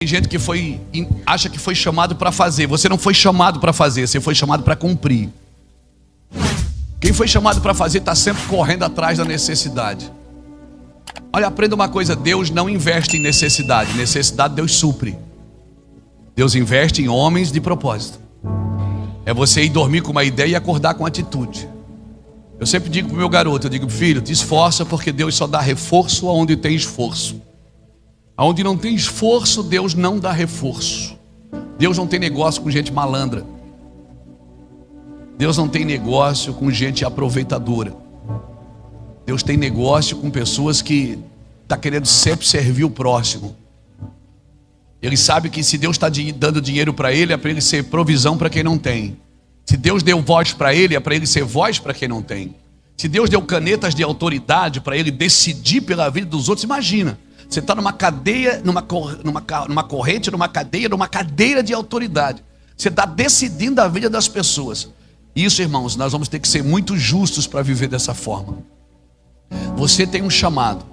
Tem gente que acha que foi chamado para fazer. Você não foi chamado para fazer, você foi chamado para cumprir. Quem foi chamado para fazer está sempre correndo atrás da necessidade. Olha, aprenda uma coisa: Deus não investe em necessidade. Necessidade Deus supre. Deus investe em homens de propósito. É você ir dormir com uma ideia e acordar com atitude. Eu sempre digo para o meu garoto, eu digo: filho, te esforça, porque Deus só dá reforço onde tem esforço. Onde não tem esforço, Deus não dá reforço. Deus não tem negócio com gente malandra. Deus não tem negócio com gente aproveitadora. Deus tem negócio com pessoas que estão querendo sempre servir o próximo. Ele sabe que se Deus está dando dinheiro para ele, é para ele ser provisão para quem não tem. Se Deus deu voz para ele, é para ele ser voz para quem não tem. Se Deus deu canetas de autoridade para ele decidir pela vida dos outros, imagina. Você está numa cadeia, numa corrente, numa cadeira de autoridade. Você está decidindo a vida das pessoas. Isso, irmãos, nós vamos ter que ser muito justos para viver dessa forma. Você tem um chamado.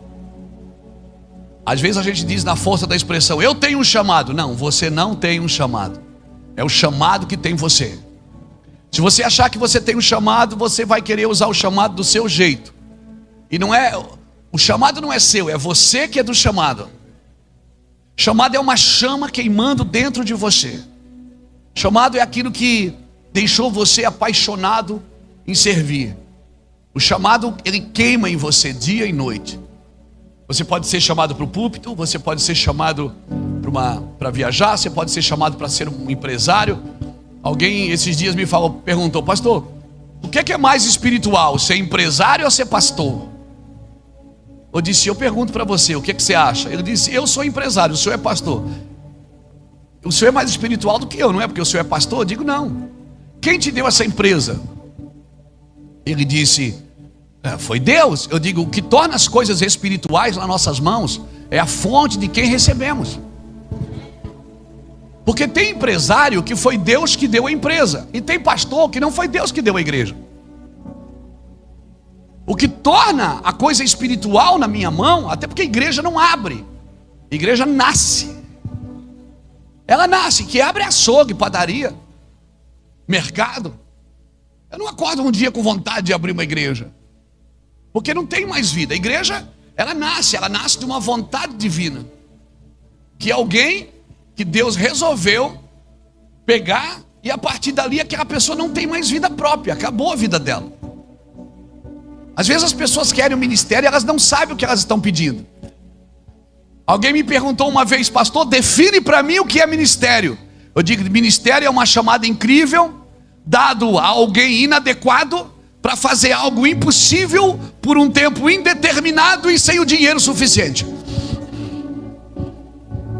Às vezes a gente diz na força da expressão: eu tenho um chamado. Não, você não tem um chamado. É o chamado que tem você. Se você achar que você tem um chamado, você vai querer usar o chamado do seu jeito. E não é... O chamado não é seu, é você que é do chamado. Chamado é uma chama queimando dentro de você. Chamado é aquilo que deixou você apaixonado em servir. O chamado, ele queima em você dia e noite. Você pode ser chamado para o púlpito, você pode ser chamado para viajar, você pode ser chamado para ser um empresário. Alguém esses dias me perguntou: pastor, o que é mais espiritual, ser empresário ou ser pastor? Eu disse: eu pergunto para você, o que você acha? Ele disse: eu sou empresário, o senhor é pastor. O senhor é mais espiritual do que eu, não é porque o senhor é pastor? Eu digo: não. Quem te deu essa empresa? Ele disse: foi Deus. Eu digo: o que torna as coisas espirituais nas nossas mãos é a fonte de quem recebemos. Porque tem empresário que foi Deus que deu a empresa, e tem pastor que não foi Deus que deu a igreja. O que torna a coisa espiritual na minha mão, até porque a igreja não abre, a igreja nasce. Ela nasce, que abre açougue, padaria, mercado. Eu não acordo um dia com vontade de abrir uma igreja, porque não tem mais vida. A igreja, ela nasce de uma vontade divina, que alguém que Deus resolveu pegar, e a partir dali aquela pessoa não tem mais vida própria, acabou a vida dela. Às vezes as pessoas querem o ministério e elas não sabem o que elas estão pedindo. Alguém me perguntou uma vez: pastor, define para mim o que é ministério. Eu digo: ministério é uma chamada incrível, dado a alguém inadequado, para fazer algo impossível por um tempo indeterminado e sem o dinheiro suficiente.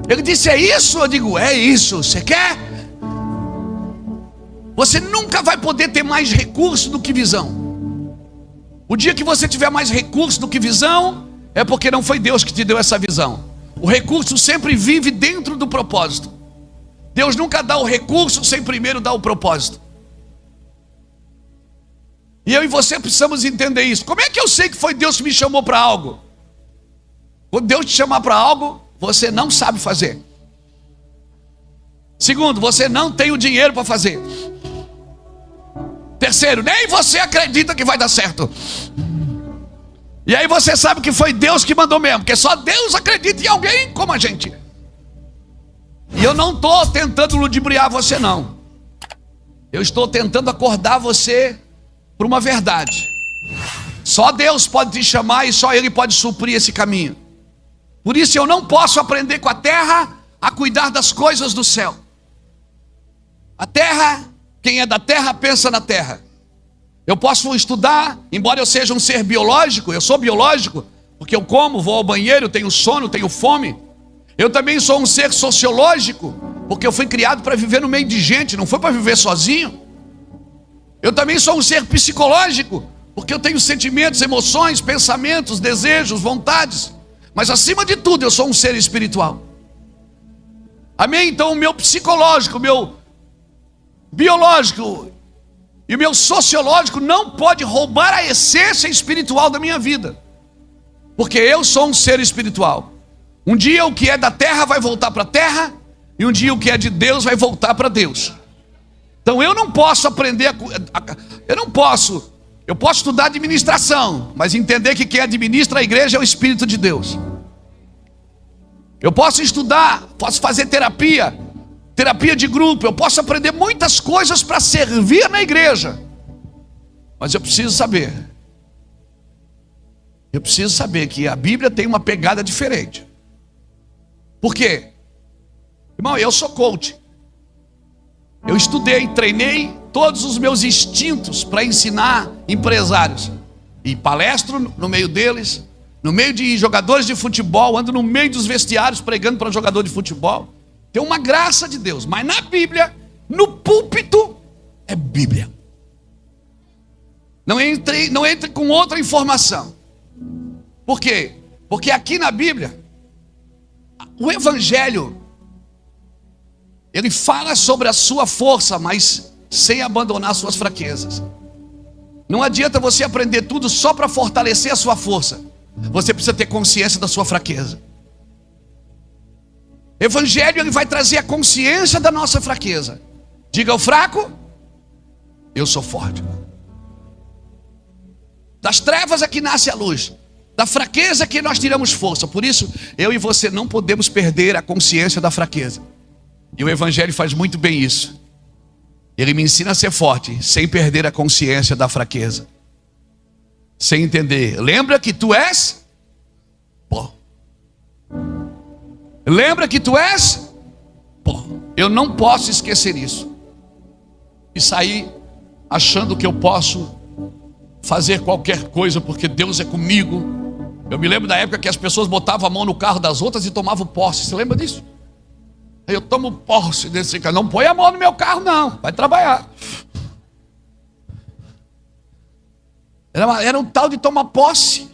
Ele disse: é isso? Eu digo: é isso. Você quer? Você nunca vai poder ter mais recurso do que visão. O dia que você tiver mais recurso do que visão, é porque não foi Deus que te deu essa visão. O recurso sempre vive dentro do propósito. Deus nunca dá o recurso sem primeiro dar o propósito. E eu e você precisamos entender isso. Como é que eu sei que foi Deus que me chamou para algo? Quando Deus te chamar para algo, você não sabe fazer. Segundo, você não tem o dinheiro para fazer. Terceiro, nem você acredita que vai dar certo. E aí você sabe que foi Deus que mandou mesmo, porque só Deus acredita em alguém como a gente. E eu não estou tentando ludibriar você, não. Eu estou tentando acordar você para uma verdade. Só Deus pode te chamar e só Ele pode suprir esse caminho. Por isso eu não posso aprender com a terra a cuidar das coisas do céu. A terra... Quem é da terra pensa na terra. Eu posso estudar, embora eu seja um ser biológico, eu sou biológico, porque eu como, vou ao banheiro, tenho sono, tenho fome. Eu também sou um ser sociológico, porque eu fui criado para viver no meio de gente, não foi para viver sozinho. Eu também sou um ser psicológico, porque eu tenho sentimentos, emoções, pensamentos, desejos, vontades. Mas acima de tudo eu sou um ser espiritual. Amém? Então o meu psicológico, o meu biológico e o meu sociológico não pode roubar a essência espiritual da minha vida, porque eu sou um ser espiritual. Um dia o que é da terra vai voltar para a terra, E um dia o que é de Deus vai voltar para Deus. Então eu não posso aprender, eu posso estudar administração, mas entender que quem administra a igreja é o Espírito de Deus. Eu posso estudar, posso fazer terapia de grupo, eu posso aprender muitas coisas para servir na igreja. Mas eu preciso saber que a Bíblia tem uma pegada diferente. Por quê? Irmão, eu sou coach. Eu estudei, treinei todos os meus instintos para ensinar empresários. E palestro no meio deles, no meio de jogadores de futebol, ando no meio dos vestiários pregando para jogador de futebol. Tem uma graça de Deus, mas na Bíblia, no púlpito, é Bíblia. Não entre com outra informação. Por quê? Porque aqui na Bíblia, o Evangelho, ele fala sobre a sua força, mas sem abandonar suas fraquezas. Não adianta você aprender tudo só para fortalecer a sua força. Você precisa ter consciência da sua fraqueza. Evangelho, ele vai trazer a consciência da nossa fraqueza. Diga ao fraco: eu sou forte. Das trevas é que nasce a luz. Da fraqueza é que nós tiramos força. Por isso, eu e você não podemos perder a consciência da fraqueza. E o Evangelho faz muito bem isso. Ele me ensina a ser forte, sem perder a consciência da fraqueza. Sem entender. Lembra que tu és pó. Lembra que tu és pó. Eu não posso esquecer isso. E sair achando que eu posso fazer qualquer coisa porque Deus é comigo. Eu me lembro da época que as pessoas botavam a mão no carro das outras e tomavam posse. Você lembra disso? Eu tomo posse desse carro. Não põe a mão no meu carro não, vai trabalhar. Era um tal de tomar posse.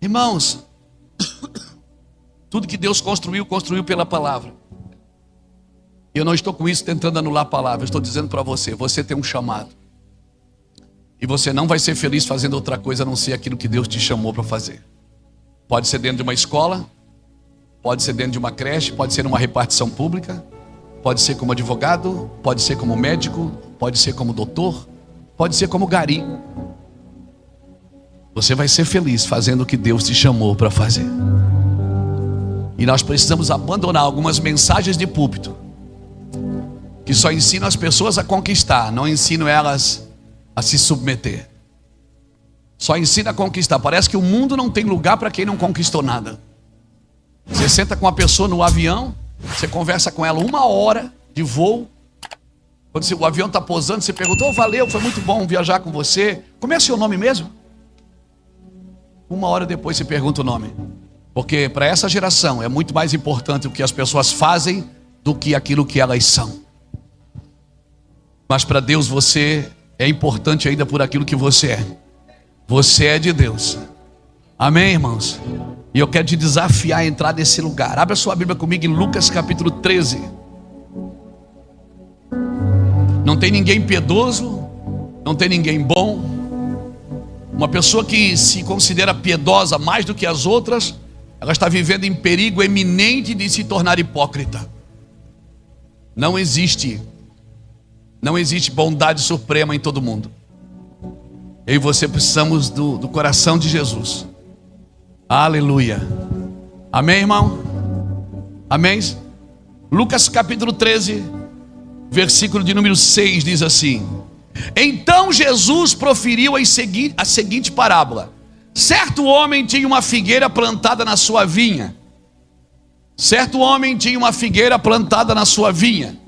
Irmãos, tudo que Deus construiu pela palavra. Eu não estou com isso tentando anular a palavra. Eu estou dizendo para você, você tem um chamado. E você não vai ser feliz fazendo outra coisa a não ser aquilo que Deus te chamou para fazer. Pode ser dentro de uma escola, pode ser dentro de uma creche, pode ser numa repartição pública, pode ser como advogado, pode ser como médico, pode ser como doutor, pode ser como gari. Você vai ser feliz fazendo o que Deus te chamou para fazer. E nós precisamos abandonar algumas mensagens de púlpito que só ensinam as pessoas a conquistar, não ensinam elas a se submeter. Só ensina a conquistar. Parece que o mundo não tem lugar para quem não conquistou nada. Você senta com uma pessoa no avião, você conversa com ela 1 hora de voo. Quando o avião está pousando, você pergunta: valeu, foi muito bom viajar com você. Como é o seu nome mesmo? 1 hora depois você pergunta o nome. Porque para essa geração é muito mais importante o que as pessoas fazem do que aquilo que elas são. Mas para Deus você é importante ainda por aquilo que você é. Você é de Deus. Amém, irmãos? E eu quero te desafiar a entrar nesse lugar. Abra sua Bíblia comigo em Lucas capítulo 13. Não tem ninguém piedoso, não tem ninguém bom. Uma pessoa que se considera piedosa mais do que as outras, ela está vivendo em perigo eminente de se tornar hipócrita. Não existe bondade suprema em todo mundo. Eu e você precisamos do coração de Jesus. Aleluia. Amém, irmão? Amém? Lucas capítulo 13, versículo de número 6 diz assim: então Jesus proferiu a seguinte parábola. Certo homem tinha uma figueira plantada na sua vinha. Certo homem tinha uma figueira plantada na sua vinha.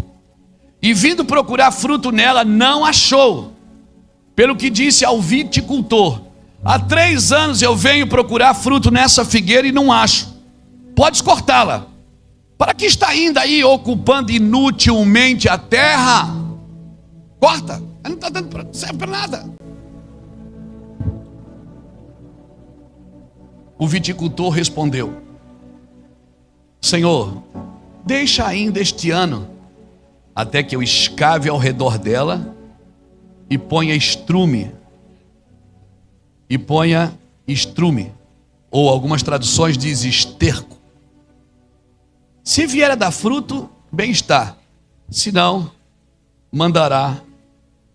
E vindo procurar fruto nela, não achou. Pelo que disse ao viticultor: há 3 anos eu venho procurar fruto nessa figueira e não acho. Podes cortá-la. Para que está ainda aí ocupando inutilmente a terra? Corta. Ela não está dando, serve para nada. O viticultor respondeu: Senhor, deixa ainda este ano, até que eu escave ao redor dela e ponha estrume. Ou algumas traduções diz esterco. Se vier a dar fruto, bem está. Se não, mandará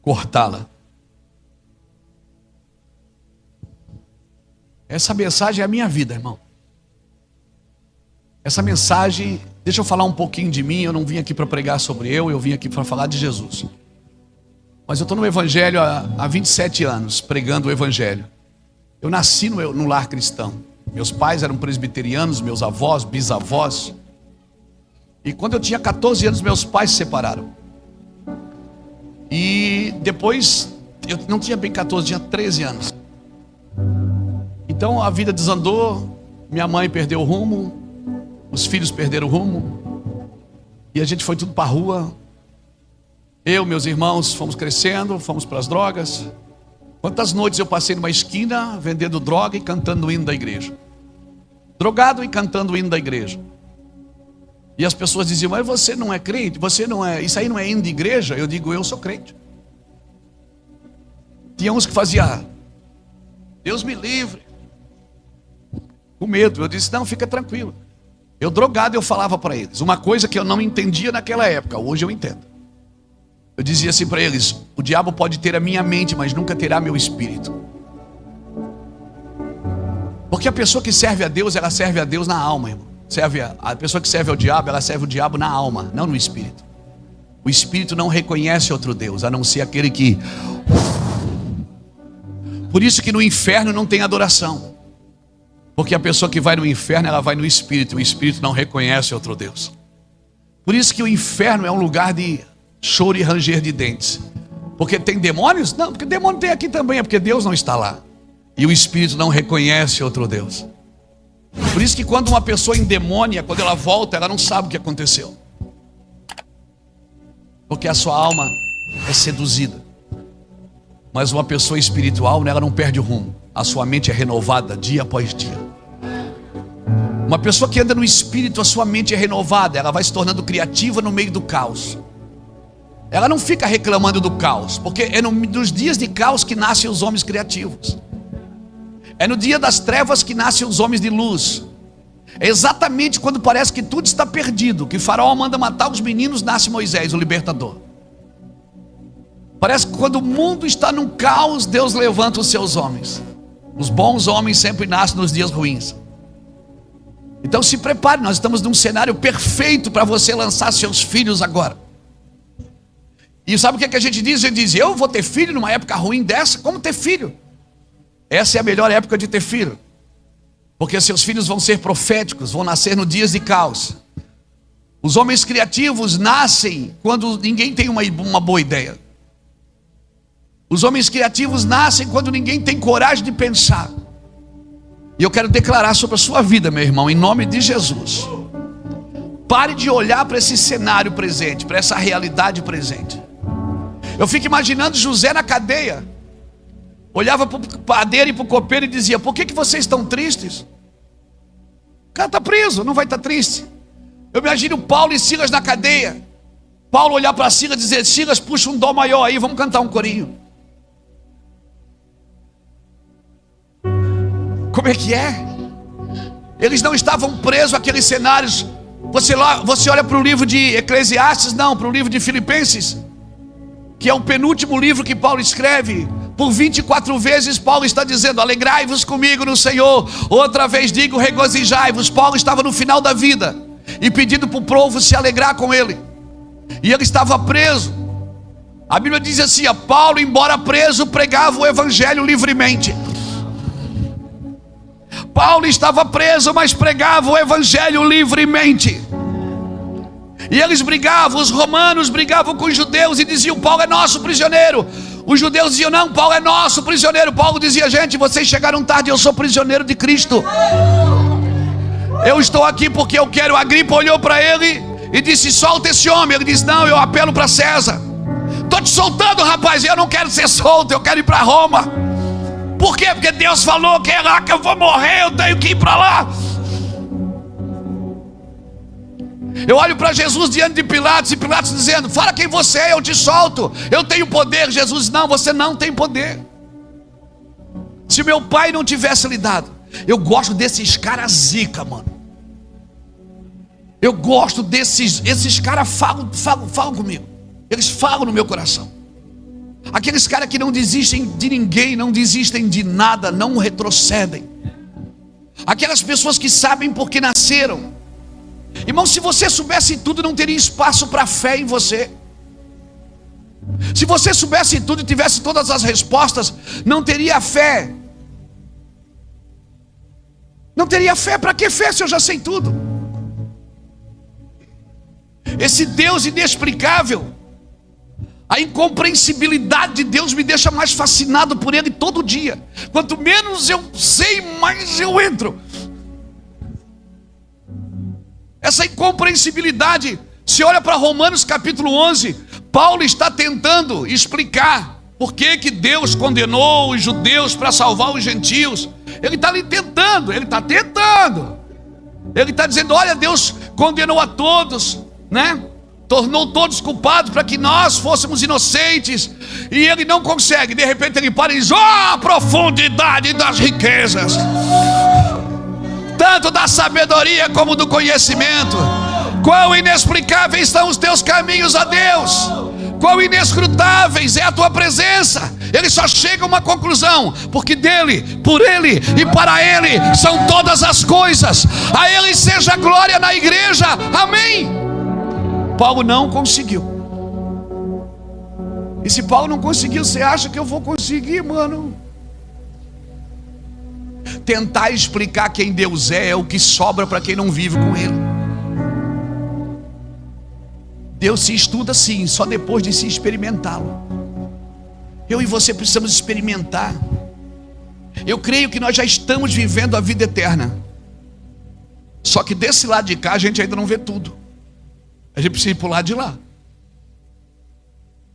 cortá-la. Essa mensagem é a minha vida, irmão. Essa mensagem, deixa eu falar um pouquinho de mim. Eu não vim aqui para pregar sobre eu vim aqui para falar de Jesus. Mas eu estou no Evangelho há 27 anos, pregando o Evangelho. Eu nasci no lar cristão. Meus pais eram presbiterianos, meus avós, bisavós. E quando eu tinha 14 anos, meus pais se separaram. E depois, eu não tinha bem 14, tinha 13 anos. Então a vida desandou, minha mãe perdeu o rumo, os filhos perderam o rumo, e a gente foi tudo para a rua. Eu, meus irmãos, fomos crescendo, fomos para as drogas. Quantas noites eu passei numa esquina vendendo droga e cantando o hino da igreja. Drogado e cantando o hino da igreja. E as pessoas diziam: mas você não é crente? Você não é, isso aí não é hino de igreja? Eu digo: eu sou crente. Tinha uns que faziam: Deus me livre, com medo. Eu disse: não, fica tranquilo. Eu drogado, eu falava para eles uma coisa que eu não entendia naquela época, hoje eu entendo. Eu dizia assim para eles: o diabo pode ter a minha mente, mas nunca terá meu espírito. Porque a pessoa que serve a Deus, ela serve a Deus na alma, irmão. A pessoa que serve ao diabo, ela serve o diabo na alma, não no espírito. O espírito não reconhece outro Deus, a não ser aquele que... Por isso que no inferno não tem adoração. Porque a pessoa que vai no inferno, ela vai no espírito. O espírito não reconhece outro Deus. Por isso que o inferno é um lugar de choro e ranger de dentes. Porque tem demônios? Não, porque demônio tem aqui também, é porque Deus não está lá. E o espírito não reconhece outro Deus. Por isso que quando uma pessoa endemônia, quando ela volta, ela não sabe o que aconteceu. Porque a sua alma é seduzida. Mas uma pessoa espiritual, ela não perde o rumo. A sua mente é renovada dia após dia. Uma pessoa que anda no espírito, a sua mente é renovada. Ela vai se tornando criativa no meio do caos. Ela não fica reclamando do caos, porque é nos dias de caos que nascem os homens criativos. É no dia das trevas que nascem os homens de luz. É exatamente quando parece que tudo está perdido, que Faraó manda matar os meninos, nasce Moisés, o libertador. Parece que quando o mundo está num caos, Deus levanta os seus homens. Os bons homens sempre nascem nos dias ruins. Então se prepare, nós estamos num cenário perfeito para você lançar seus filhos agora. E sabe o que a gente diz? A gente diz: eu vou ter filho numa época ruim dessa? Como ter filho? Essa é a melhor época de ter filho. Porque seus filhos vão ser proféticos, vão nascer no dias de caos. Os homens criativos nascem quando ninguém tem uma boa ideia. Os homens criativos nascem quando ninguém tem coragem de pensar. E eu quero declarar sobre a sua vida, meu irmão, em nome de Jesus. Pare de olhar para esse cenário presente, para essa realidade presente. Eu fico imaginando José na cadeia. Olhava para o padeiro e para o copeiro e dizia: por que vocês estão tristes? O cara está preso, não vai estar triste. Eu imagino Paulo e Silas na cadeia. Paulo olhar para Silas e dizer: Silas, puxa um dó maior aí, vamos cantar um corinho. Como é que é? Eles não estavam presos àqueles cenários. Você olha para o livro de Eclesiastes, não, para o livro de Filipenses, que é o penúltimo livro que Paulo escreve. Por 24 vezes Paulo está dizendo: alegrai-vos comigo no Senhor. Outra vez digo: regozijai-vos. Paulo estava no final da vida e pedindo para o povo se alegrar com ele. E ele estava preso. A Bíblia diz assim: Paulo, embora preso, pregava o evangelho livremente. Paulo estava preso, mas pregava o evangelho livremente. E eles brigavam, os romanos brigavam com os judeus e diziam: Paulo é nosso prisioneiro. Os judeus diziam: não, Paulo é nosso prisioneiro. Paulo dizia: gente, vocês chegaram tarde, eu sou prisioneiro de Cristo. Eu estou aqui porque eu quero. Agripa olhou para ele e disse: solta esse homem. Ele disse: não, eu apelo para César. Estou te soltando, rapaz. Eu não quero ser solto, eu quero ir para Roma. Por quê? Porque Deus falou que é lá que eu vou morrer, eu tenho que ir para lá. Eu olho para Jesus diante de Pilatos, e Pilatos dizendo: fala quem você é, eu te solto, eu tenho poder. Jesus: não, você não tem poder. Se meu pai não tivesse lhe dado. Eu gosto desses caras zica, mano. Eu gosto esses caras falam comigo. Eles falam no meu coração. Aqueles caras que não desistem de ninguém, não desistem de nada, não retrocedem. Aquelas pessoas que sabem porque nasceram. Irmão, se você soubesse tudo, não teria espaço para fé em você. Se você soubesse tudo e tivesse todas as respostas, não teria fé. Não teria fé. Para que fé se eu já sei tudo? Esse Deus inexplicável, a incompreensibilidade de Deus me deixa mais fascinado por Ele todo dia. Quanto menos eu sei, mais eu entro. Essa incompreensibilidade, se olha para Romanos capítulo 11, Paulo está tentando explicar por que Deus condenou os judeus para salvar os gentios. Ele está ali tentando, ele está dizendo, olha, Deus condenou a todos, né? Tornou todos culpados para que nós fôssemos inocentes. E ele não consegue. De repente ele para e diz, a profundidade das riquezas, tanto da sabedoria como do conhecimento. Quão inexplicáveis estão os teus caminhos, ó Deus. Quão inescrutáveis é a tua presença. Ele só chega a uma conclusão: porque dele, por ele e para ele são todas as coisas. A ele seja a glória na igreja. Amém. Paulo não conseguiu. E se Paulo não conseguiu, você acha que eu vou conseguir, mano? Tentar explicar quem Deus é o que sobra para quem não vive com Ele. Deus se estuda sim, só depois de se experimentá-lo. Eu e você precisamos experimentar. Eu creio que nós já estamos vivendo a vida eterna. Só que desse lado de cá a gente ainda não vê tudo. A gente precisa ir para o lado de lá.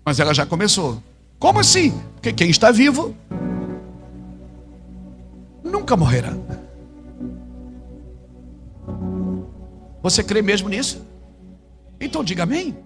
Mas ela já começou. Como assim? Porque quem está vivo nunca morrerá. Você crê mesmo nisso? Então diga amém.